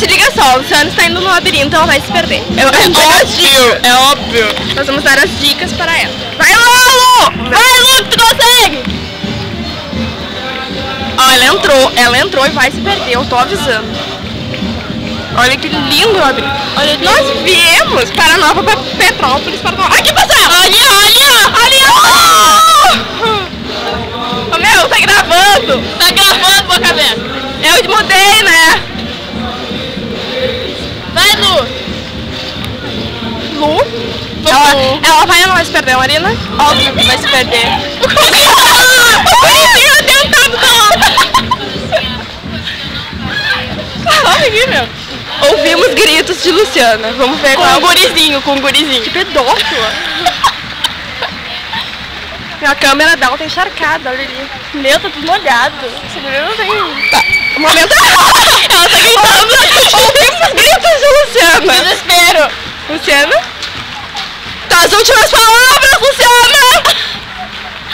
Gente, liga só, o Luciano está indo no labirinto, ela vai se perder. É óbvio. Nós vamos dar as dicas para ela. Vai, Lu! Vai, Lu, que tu consegue! Ó, ela entrou e vai se perder, eu tô avisando. Olha que lindo o labirinto. Olha, nós viemos para Nova Petrópolis para tomar... Aqui, pessoal! Ali! Ô, meu, tá gravando! Tá gravando, boca aberta. Eu mudei, né? Vai, Lu! Lu? Ela vai ou não vai se perder, Marina? Óbvio que vai se perder. O gurizinho tentando Olha aqui, meu. Ouvimos gritos de Luciana. Vamos ver qual é o gurizinho, com o gurizinho. Que pedófilo. A câmera dela tá encharcada, olha ali. Meu, tá tudo molhado. Esse guri não tem... Tá. O momento... Ela tá gritando. Ouvimos gritos de Luciana. Desespero. Luciana? Tá, as últimas palavras, Luciana!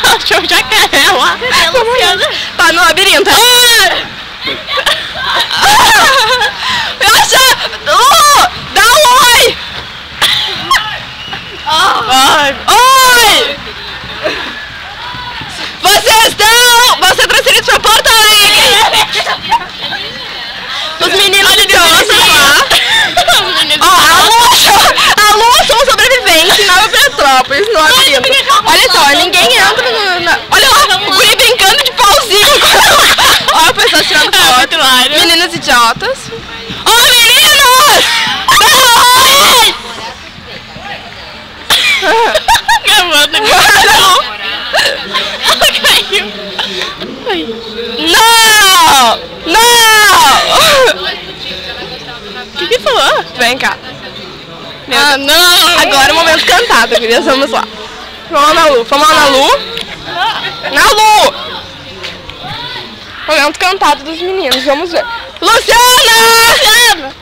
Achou o jacaré lá. Luciana? Tá no labirinto. Dá um oi! Oi! Você é transferido pra Porto Alegre! Os meninos idiotas lá. A Lu achou um sobrevivente em Nova Petrópolis, no labirinto. Olha só, ninguém entra no... Olha lá, o guri brincando de pauzinho. Olha o pessoal tirando foto. Meninos idiotas. Meninos! Gravando Não! O que falou? Vem cá. Não! Agora é o momento cantado, queridas. Vamos lá. Vamos na Lu. Vamos lá na Lu. Na Lu! Momento cantado dos meninos. Vamos ver. Luciana!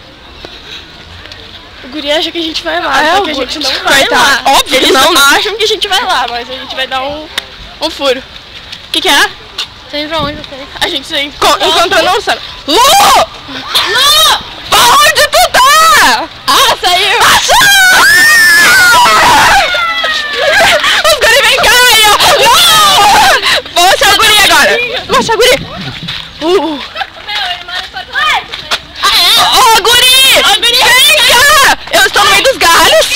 O guri acha que a gente vai lá, só que a gente não vai lá. Óbvio, eles não, acham que a gente vai lá, mas a gente vai dar um furo. O que é? Você indo pra onde você? A gente sai encontrando a Luciana. Lu! Lu! Onde tu tá? Saiu! Os guri, vem cá aí, ó! Lu! Vamos achar o guri agora. Vamos achar o guri. Guri! Vem cá! Eu estou no meio dos galhos.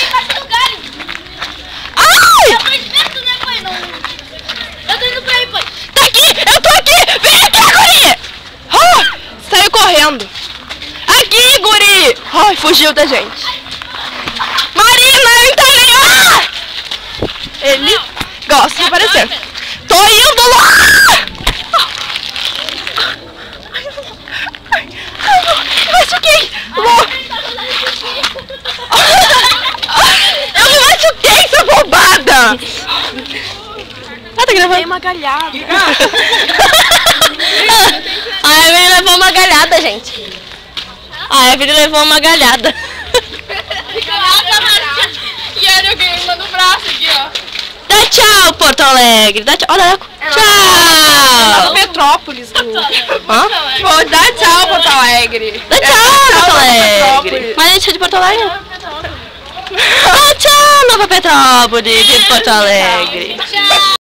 Ai! Eu tô indo pra aí, pai. Tá aqui! Eu tô aqui! Vem aqui, guri! Saiu correndo. Aqui, guri! Ai, fugiu da gente. Marina, então ele gosta de aparecer. Tô indo lá! Machuquei! Eu me machuquei, sua bobada! Tá gravando? Tem uma galhada. A Evelyn levou uma galhada, gente. A Evelyn levou uma galhada. E olha, eu ganhei uma no braço aqui, ó. Dá tchau, Porto Alegre. Dá tchau. Olha, tchau. Nova Petrópolis, Lu. Vou dar tchau, Porto Alegre. Dá tchau, Porto Alegre. Mas a gente é de Porto Alegre. Dá tchau, Nova Petrópolis de Porto Alegre.